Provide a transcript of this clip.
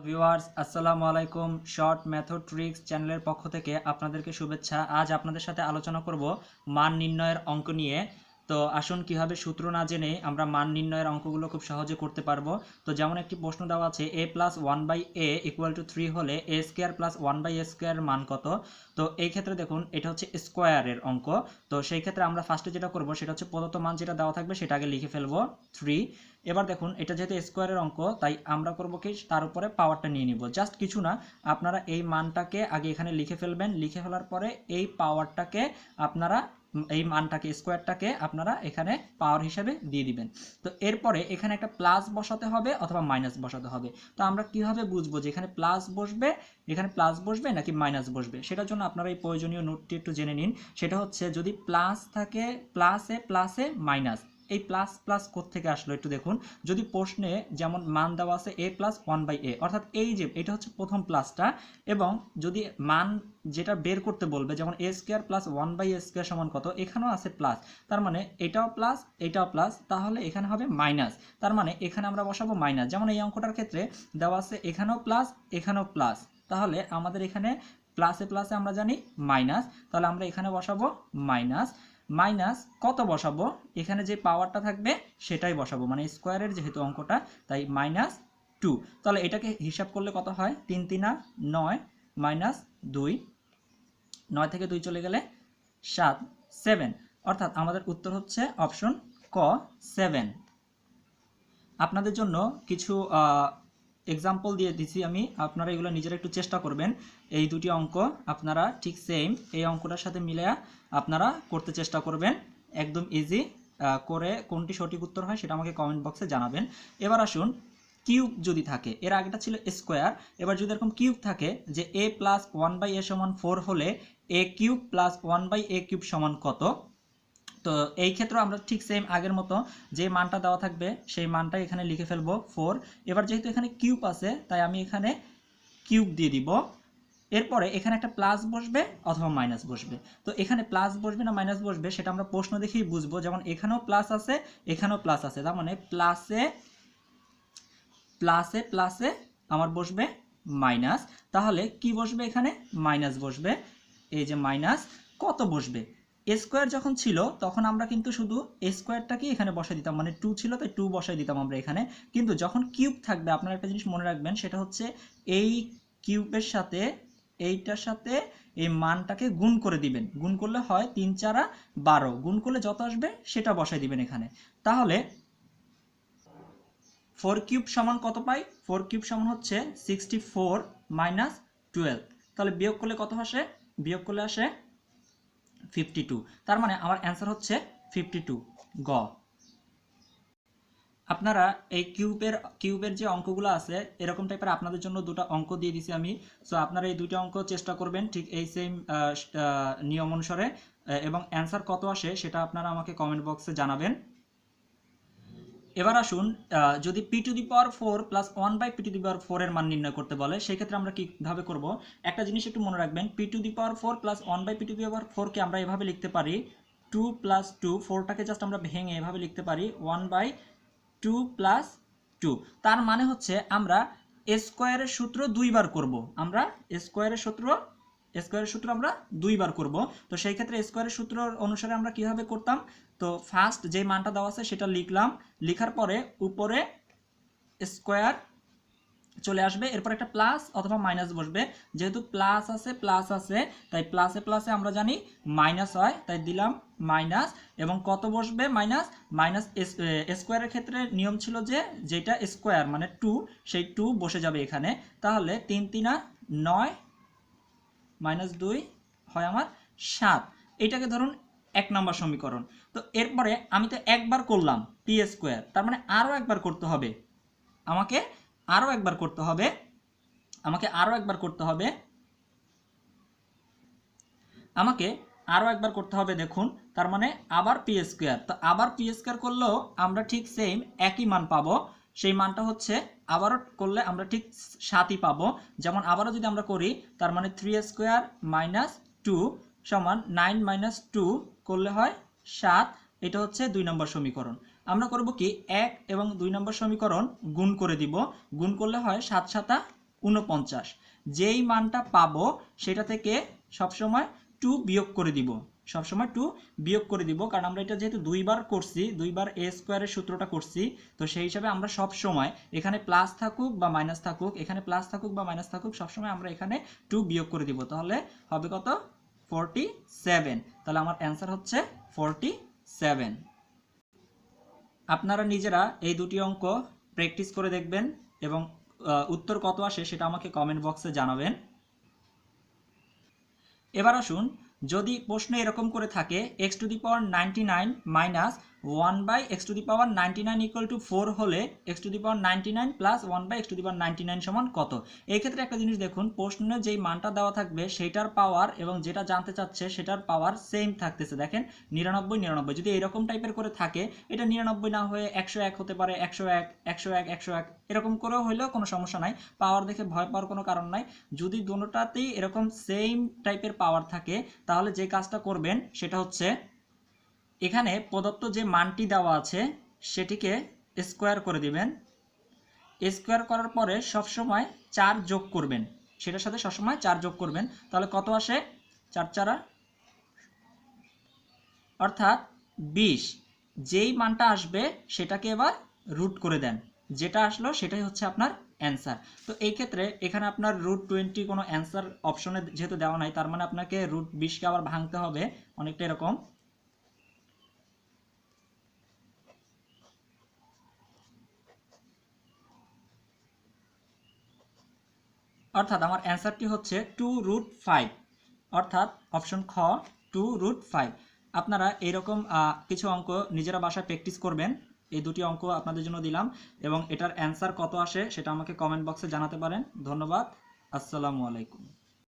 Viewers আসসালামু আলাইকুম। Short method tricks চ্যানেলের পক্ষ থেকে আপনাদেরকে শুভেচ্ছা। আজ আপনাদের সাথে আলোচনা করব মান নির্ণয়ের অঙ্ক নিয়ে। তো আসুন কিভাবে সূত্র না জেনে আমরা মান নির্ণয়ের অঙ্কগুলো খুব সহজে করতে পারবো। তো যেমন একটি প্রশ্ন দেওয়া আছে a plus one by A equal to 3 হলে A square plus one by A স্কোয়ারের মান কত। তো এই ক্ষেত্রে দেখুন এটা হচ্ছে স্কোয়ারের অঙ্ক। তো সেই ক্ষেত্রে আমরা ফার্স্টে যেটা করব সেটা হচ্ছে প্রদত্ত মান যেটা দেওয়া থাকবে সেটা আগে লিখে ফেলবো 3। এবার দেখুন এটা যেহেতু স্কোয়ারের অঙ্ক তাই আমরা করব কি তার উপরে পাওয়ারটা নিয়ে নিব। জাস্ট কিছু না, আপনারা এই মানটাকে আগে এখানে লিখে ফেলবেন। লিখে ফেলার পরে এই পাওয়ারটাকে আপনারা এই মানটাকে স্কোয়ারটাকে আপনারা এখানে পাওয়ার হিসাবে দিয়ে দিবেন। তো এরপরে এখানে একটা প্লাস বসাতে হবে অথবা মাইনাস বসাতে হবে। তো আমরা কিভাবে বুঝবো যে এখানে প্লাস বসবে, এখানে প্লাস বসবে নাকি মাইনাস বসবে? সেটার জন্য আপনারা এই প্রয়োজনীয় নোটটি একটু জেনে নিন। সেটা হচ্ছে যদি প্লাস থাকে প্লাসে প্লাসে মাইনাস, এই প্লাস প্লাস কোত্থেকে আসলো একটু দেখুন। যদি প্রশ্নে যেমন মান দেওয়া আছে a প্লাস ওয়ান বাই এ, অর্থাৎ এই যে এটা হচ্ছে প্রথম প্লাসটা, এবং যদি মান যেটা বের করতে বলবে যেমন a square plus one by a square সমান কত, এখানেও আছে প্লাস, তার মানে এটাও প্লাস এটাও প্লাস, তাহলে এখানে হবে মাইনাস। তার মানে এখানে আমরা বসাবো মাইনাস। যেমন এই অঙ্কটার ক্ষেত্রে দেওয়া আছে এখানেও প্লাস এখানেও প্লাস, তাহলে আমাদের এখানে প্লাসে প্লাসে আমরা জানি মাইনাস, তাহলে আমরা এখানে বসাবো মাইনাস। মাইনাস কত বসাবো, এখানে যে পাওয়ারটা থাকবে সেটাই বসাবো, মানে স্কোয়ারের যেহেতু অঙ্কটা তাই মাইনাস 2। তাহলে এটাকে হিসাব করলে কত হয়, 3 3 9 মাইনাস 2, 9 থেকে 2 চলে গেলে 7, 7, অর্থাৎ আমাদের উত্তর হচ্ছে অপশন ক 7। আপনাদের জন্য কিছু এক্সাম্পল দিয়ে দিচ্ছি আমি, আপনারা এগুলো নিজেরা একটু চেষ্টা করবেন। এই দুটি অঙ্ক আপনারা ঠিক সেম এই অঙ্কটার সাথে মিলে আপনারা করতে চেষ্টা করবেন, একদম ইজি করে। কোনটি সঠিক উত্তর হয় সেটা আমাকে কমেন্ট বক্সে জানাবেন। এবার আসুন কিউব যদি থাকে, এর আগেটা ছিল স্কোয়ার, এবার যদি এরকম কিউব থাকে যে a plus one by a সমান 4 হলে a cube plus one by a cube সমান কত। তো এই ক্ষেত্রে আমরা ঠিক সেম আগের মতো যে মানটা দেওয়া থাকবে সেই মানটা এখানে লিখে ফেলবো 4। এবার যেহেতু এখানে কিউব আছে তাই আমি এখানে কিউব দিয়ে দিব। এরপরে এখানে একটা প্লাস বসবে অথবা মাইনাস বসবে। তো এখানে প্লাস বসবে না মাইনাস বসবে সেটা আমরা প্রশ্ন দেখেই বুঝবো। যেমন এখানেও প্লাস আছে এখানেও প্লাস আছে, তার মানে প্লাসে প্লাসে প্লাসে আমার বসবে মাইনাস। তাহলে কি বসবে, এখানে মাইনাস বসবে। এই যে মাইনাস কত বসবে, স্কোয়ার যখন ছিল তখন আমরা কিন্তু শুধু স্কোয়ারটাকে এখানে বসাই দিতাম, মানে 2 ছিল তাই 2 বসাই দিতাম আমরা এখানে। কিন্তু যখন কিউব থাকবে আপনারা একটা জিনিস মনে রাখবেন, সেটা হচ্ছে এই কিউবের সাথে এইটার সাথে এই মানটাকে গুণ করে দিবেন। গুণ করলে হয় 3 4 12, গুণ করলে যত আসবে সেটা বসাই দিবেন এখানে। তাহলে 4 কিউব সমান কত পাই, 4 কিউব সমান হচ্ছে 64 মাইনাস 12। তাহলে বিয়োগ করলে কত আসে, বিয়োগ করলে আসে 52। তার মানে আমার অ্যান্সার হচ্ছে 52 গ। আপনারা এই কিউবের যে অঙ্কগুলো আছে এরকম টাইপের আপনাদের জন্য দুটো অঙ্ক দিয়ে দিছি আমি। সো আপনারা এই দুটো অঙ্ক চেষ্টা করবেন ঠিক এই সেম নিয়ম অনুসারে, এবং অ্যান্সার কত আসে সেটা আপনারা আমাকে কমেন্ট বক্সে জানাবেন। এবার আসুন যদি p to the power 4 plus 1 by p to the power 4 এর মান নির্ণয় করতে বলে সেই ক্ষেত্রে আমরা কিভাবে করব। একটা জিনিস একটু মনে রাখবেন, p to the power 4 plus 1 by p to the power 4 কে আমরা এভাবে লিখতে পারি 2 প্লাস 2, 4টাকে জাস্ট আমরা ভেঙে এভাবে লিখতে পারি 1 বাই 2 প্লাস 2। তার মানে হচ্ছে আমরা স্কোয়ারের সূত্র দুইবার করব, আমরা স্কোয়ারের সূত্র আমরা দুইবার করব। তো সেই ক্ষেত্রে স্কোয়ারের সূত্র অনুসারে আমরা কিভাবে করতাম, তো ফার্স্ট যে মানটা দেওয়া আছে সেটা লিখলাম, লিখার পরে উপরে স্কোয়ার চলে আসবে, এরপর একটা প্লাস অথবা মাইনাস বসবে। যেহেতু প্লাস আছে তাই প্লাসে প্লাসে আমরা জানি মাইনাস হয়, তাই দিলাম মাইনাস। এবং কত বসবে, মাইনাস। মাইনাস স্কোয়ারের ক্ষেত্রে নিয়ম ছিল যে যেটা স্কোয়ার মানে 2, সেই 2 বসে যাবে এখানে। তাহলে 3 3 9 মাইনাস 2 হয় আমার 7। এটাকে ধরুন 1 নম্বর সমীকরণ। তো এরপরে আমি তো একবার করলাম পি স্কোয়ার, তার মানে আরও একবার করতে হবে, আমাকে আরও একবার করতে হবে, আমাকে আরও একবার করতে হবে, আমাকে আরও একবার করতে হবে। দেখুন তার মানে আবার পি স্কোয়ার। তো আবার পি স্কোয়ার করলেও আমরা ঠিক সেম একই মান পাবো। সেই মানটা হচ্ছে আবারও করলে আমরা ঠিক 7ই পাবো। যেমন আবারও যদি আমরা করি তার মানে 3 স্কোয়ার মাইনাস 2 সমান 9 মাইনাস 2 করলে হয় 7। এটা হচ্ছে 2 নম্বর সমীকরণ। আমরা করব কি 1 এবং 2 নম্বর সমীকরণ গুণ করে দিব, গুণ করলে হয় 7 7 49। যেই মানটা পাবো সেটা থেকে সবসময় 2 বিয়োগ করে দিব, সবসময় 2 বিয়োগ করে দিব, কারণ আমরা এটা যেহেতু দুইবার করছি, দুইবার a স্কোয়ারের সূত্রটা করছি, তো সেই হিসাবে আমরা সব সময় এখানে প্লাস থাকুক বা মাইনাস থাকুক, এখানে প্লাস থাকুক বা মাইনাস থাকুক, সবসময় আমরা এখানে 2 বিয়োগ করে দিব। তাহলে হবে কত? 47। তাহলে আমার অ্যান্সার হচ্ছে 47। আপনারা নিজেরা এই দুটি অঙ্ক প্র্যাকটিস করে দেখবেন এবং উত্তর কত আসে সেটা আমাকে কমেন্ট বক্সে জানাবেন। এবার আসুন, যদি প্রশ্ন এরকম করে থাকে x⁻99 minus 1/x⁻99 equal to 4 হলে x⁻99 প্লাস 1/x⁻99 সমান কত? এই ক্ষেত্রে একটা জিনিস দেখুন, প্রশ্নে যেই মানটা দেওয়া থাকবে সেটার পাওয়ার এবং যেটা জানতে চাচ্ছে সেটার পাওয়ার সেম থাকতেছে। দেখেন 99 99, যদি এরকম টাইপের করে থাকে, এটা 99 না হয়ে 101 হতে পারে, 101 101 101 এরকম করেও হইলেও কোনো সমস্যা নাই, পাওয়ার দেখে ভয় পাওয়ার কোনো কারণ নাই। যদি দুটোটাতেই এরকম সেম টাইপের পাওয়ার থাকে, তাহলে যে কাজটা করবেন সেটা হচ্ছে এখানে প্রদত্ত যে মানটি দেওয়া আছে সেটিকে স্কোয়ার করে দিবেন। স্কোয়ার করার পরে সবসময় 4 যোগ করবেন, সেটার সাথে সবসময় 4 যোগ করবেন। তাহলে কত আসে? 4 4 অর্থাৎ 20। যেই মানটা আসবে সেটাকে এবার রুট করে দেন, যেটা আসলো সেটাই হচ্ছে আপনার অ্যান্সার। তো এই ক্ষেত্রে এখানে আপনার √20 কোনো অ্যান্সার অপশনে যেহেতু দেওয়া নাই, তার মানে আপনাকে √20কে আবার ভাঙতে হবে, অনেকটা এরকম। অর্থাৎ আমার অ্যান্সারটি হচ্ছে 2√5, অর্থাৎ অপশন খ 2√5। আপনারা এইরকম কিছু অঙ্ক নিজেরা বাসায় প্র্যাকটিস করবেন। এই দুটি অঙ্ক আপনাদের জন্য দিলাম এবং এটার অ্যান্সার কত আসে সেটা আমাকে কমেন্ট বক্সে জানাতে পারেন। ধন্যবাদ। আসসালামু আলাইকুম।